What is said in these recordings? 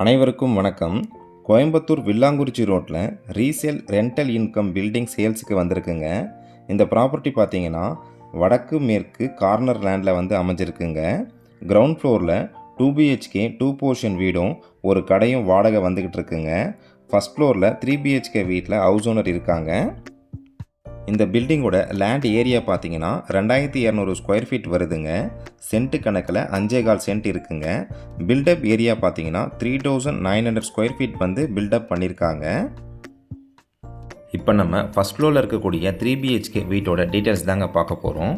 அனைவருக்கும் வணக்கம். கோயம்புத்தூர் வில்லாங்குறிச்சி ரோட்டில் ரீசேல் ரெண்டல் இன்கம் பில்டிங் சேல்ஸுக்கு வந்திருக்குங்க. இந்த ப்ராப்பர்ட்டி பார்த்தீங்கன்னா வடக்கு மேற்கு கார்னர் லேண்டில் அமைஞ்சிருக்குங்க. கிரவுண்ட் ஃப்ளோரில் 2 BHK 2 போர்ஷன் வீடும் ஒரு கடையும் வாடகை வந்துக்கிட்டு இருக்குங்க. ஃபஸ்ட் ஃப்ளோரில் 3 BHK வீட்டில் ஹவுஸ் ஓனர் இருக்காங்க. இந்த பில்டிங்கோட லேண்ட் ஏரியா பார்த்தீங்கன்னா 2200 ஸ்கொயர் ஃபீட் வருதுங்க. சென்ட்டு கணக்கில் 5.25 சென்ட் இருக்குங்க. பில்டப் ஏரியா பார்த்தீங்கன்னா 3900 ஸ்கொயர் ஃபீட் பில்டப் பண்ணியிருக்காங்க. இப்போ நம்ம ஃபஸ்ட் ஃப்ளோரில் இருக்கக்கூடிய 3 BHK வீட்டோட டீட்டெயில்ஸ் தாங்க பார்க்க போகிறோம்.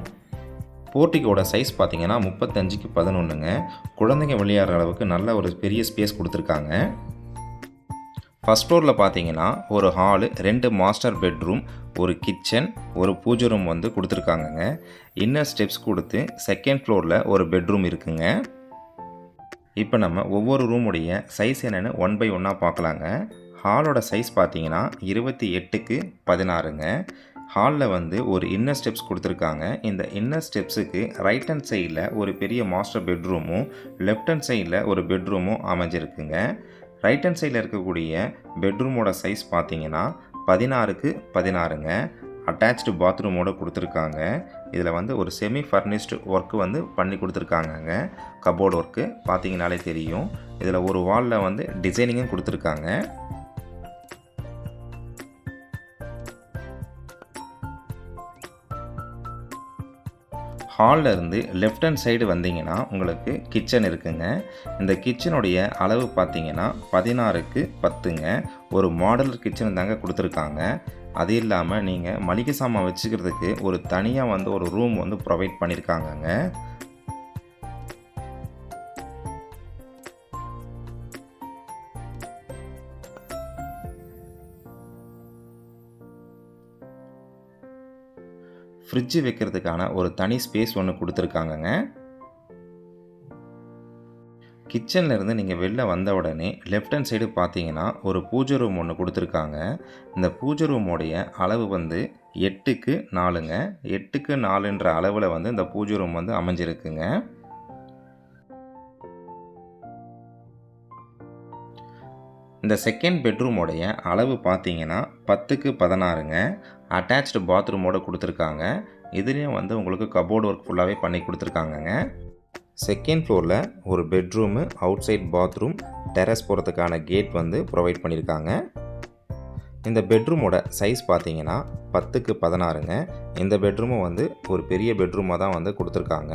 போர்ட்டிக்கோட சைஸ் பார்த்தீங்கன்னா 35க்கு 11ங்க. குழந்தைங்க விளையாடுற அளவுக்கு நல்ல ஒரு பெரிய ஸ்பேஸ் கொடுத்துருக்காங்க. ஃபஸ்ட் ஃப்ளோரில் பார்த்தீங்கன்னா ஒரு ஹாலு, 2 மாஸ்டர் பெட்ரூம், ஒரு கிச்சன், ஒரு பூஜை ரூம் கொடுத்துருக்காங்கங்க. இன்னர் ஸ்டெப்ஸ் கொடுத்து செகண்ட் ஃப்ளோரில் ஒரு பெட்ரூம் இருக்குங்க. இப்போ நம்ம ஒவ்வொரு ரூமுடைய சைஸ் என்னென்னு 1 by 1 பார்க்கலாங்க. ஹாலோட சைஸ் பார்த்தீங்கன்னா 28க்கு 16ங்க. ஹாலில் ஒரு இன்னர் ஸ்டெப்ஸ் கொடுத்துருக்காங்க. இந்த இன்னர் ஸ்டெப்ஸுக்கு ரைட் ஹேண்ட் சைடில் ஒரு பெரிய மாஸ்டர் பெட்ரூமும் லெஃப்ட் ஹேண்ட் சைடில் ஒரு பெட்ரூமும் அமைஞ்சிருக்குங்க. ரைட் ஹேண்ட் சைடில் இருக்கக்கூடிய பெட்ரூமோட சைஸ் பார்த்தீங்கன்னா 16க்கு 16ங்க. அட்டாச்டு பாத்ரூமோடு கொடுத்துருக்காங்க. இதில் ஒரு செமி ஃபர்னிஷ்டு ஒர்க்கு பண்ணி கொடுத்துருக்காங்கங்க. கபோர்டு ஒர்க்கு பார்த்தீங்கனாலே தெரியும். இதில் ஒரு வாலில் டிசைனிங்கும் கொடுத்துருக்காங்க. ஹாலில் இருந்து லெஃப்ட் ஹேண்ட் சைடு வந்தீங்கன்னா உங்களுக்கு கிச்சன் இருக்குங்க. இந்த கிச்சனுடைய அளவு பார்த்தீங்கன்னா 16க்கு 10ங்க. ஒரு மாடலர் கிச்சன் தாங்க கொடுத்துருக்காங்க. அது இல்லாமல் நீங்கள் மளிகை சாமான் வச்சுக்கிறதுக்கு ஒரு தனியாக ஒரு ரூம் ப்ரொவைட் பண்ணியிருக்காங்கங்க. ஃப்ரிட்ஜு வைக்கிறதுக்கான ஒரு தனி ஸ்பேஸ் ஒன்று கொடுத்துருக்காங்கங்க. கிச்சனில் இருந்து நீங்கள் வெளில வந்த உடனே லெஃப்ட் ஹேண்ட் சைடு பார்த்தீங்கன்னா ஒரு பூஜை ரூம் ஒன்று கொடுத்துருக்காங்க. இந்த பூஜை ரூமோடைய அளவு 8க்கு 4ங்க. 8க்கு 4ன்ற அளவில் இந்த பூஜை ரூம் அமைஞ்சிருக்குங்க. இந்த செகண்ட் பெட்ரூமோடைய அளவு பார்த்தீங்கன்னா 10க்கு 16ங்க. அட்டாச்டு பாத்ரூமோடு கொடுத்துருக்காங்க. இதுலேயும் உங்களுக்கு கபோர்டு ஒர்க் ஃபுல்லாகவே பண்ணி கொடுத்துருக்காங்கங்க. செகண்ட் ஃப்ளோரில் ஒரு bedroom, outside bathroom, terrace போகிறதுக்கான கேட் ப்ரொவைட் பண்ணியிருக்காங்க. இந்த பெட்ரூமோட சைஸ் பார்த்தீங்கன்னா 10க்கு 16ங்க. இந்த பெட்ரூமும் ஒரு பெரிய பெட்ரூமாக தான் கொடுத்துருக்காங்க.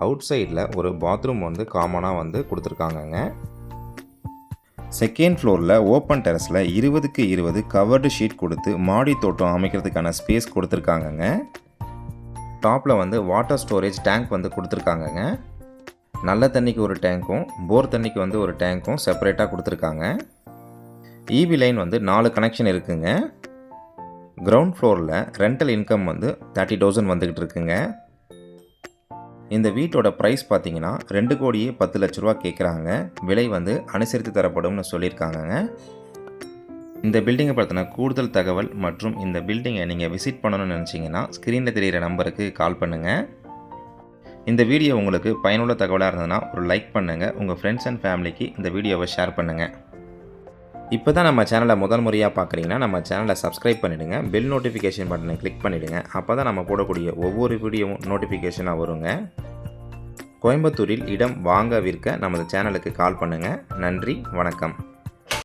அவுட் சைடில் ஒரு பாத்ரூம் காமனாக கொடுத்துருக்காங்கங்க. செகண்ட் ஃப்ளோரில் ஓப்பன் டெரஸில் 20க்கு 20 கவர்டு ஷீட் கொடுத்து மாடி தோட்டம் அமைக்கிறதுக்கான ஸ்பேஸ் கொடுத்துருக்காங்கங்க. டாப்பில் வாட்டர் ஸ்டோரேஜ் டேங்க் கொடுத்துருக்காங்கங்க. நல்ல தண்ணிக்கு ஒரு டேங்க்கும் போர் தண்ணிக்கு ஒரு டேங்க்கும் செப்பரேட்டாக கொடுத்துருக்காங்க. ஈபி லைன் 4 கனெக்ஷன் இருக்குங்க. கிரவுண்ட் ஃப்ளோரில் ரெண்டல் இன்கம் 30,000 வந்துக்கிட்டு இருக்குங்க. இந்த வீட்டோட ப்ரைஸ் பார்த்தீங்கன்னா 2,10,00,000 கேட்குறாங்க. விலை அனுசரித்து தரப்படும்னு சொல்லியிருக்காங்கங்க. இந்த பில்டிங்கை பற்றின கூடுதல் தகவல் மற்றும் இந்த பில்டிங்கை நீங்கள் விசிட் பண்ணணும்னு நினச்சிங்கன்னா ஸ்க்ரீனில் தெரிகிற நம்பருக்கு கால் பண்ணுங்கள். இந்த வீடியோ உங்களுக்கு பயனுள்ள தகவலாக இருந்ததுன்னா ஒரு லைக் பண்ணுங்கள். உங்கள் ஃப்ரெண்ட்ஸ் அண்ட் ஃபேமிலிக்கு இந்த வீடியோவை ஷேர் பண்ணுங்கள். இப்போ தான் நம்ம சேனலை முதல் முறையாக பார்க்குறீங்கன்னா நம்ம சேனலை சப்ஸ்கிரைப் பண்ணிவிடுங்க. பெல் நோட்டிஃபிகேஷன் பட்டனை கிளிக் பண்ணிவிடுங்க. அப்போ தான் நம்ம போடக்கூடிய ஒவ்வொரு வீடியோவும் நோட்டிஃபிகேஷனாக வருங்க. கோயம்புத்தூரில் இடம் வாங்க விற்க நமது சேனலுக்கு கால் பண்ணுங்கள். நன்றி, வணக்கம்.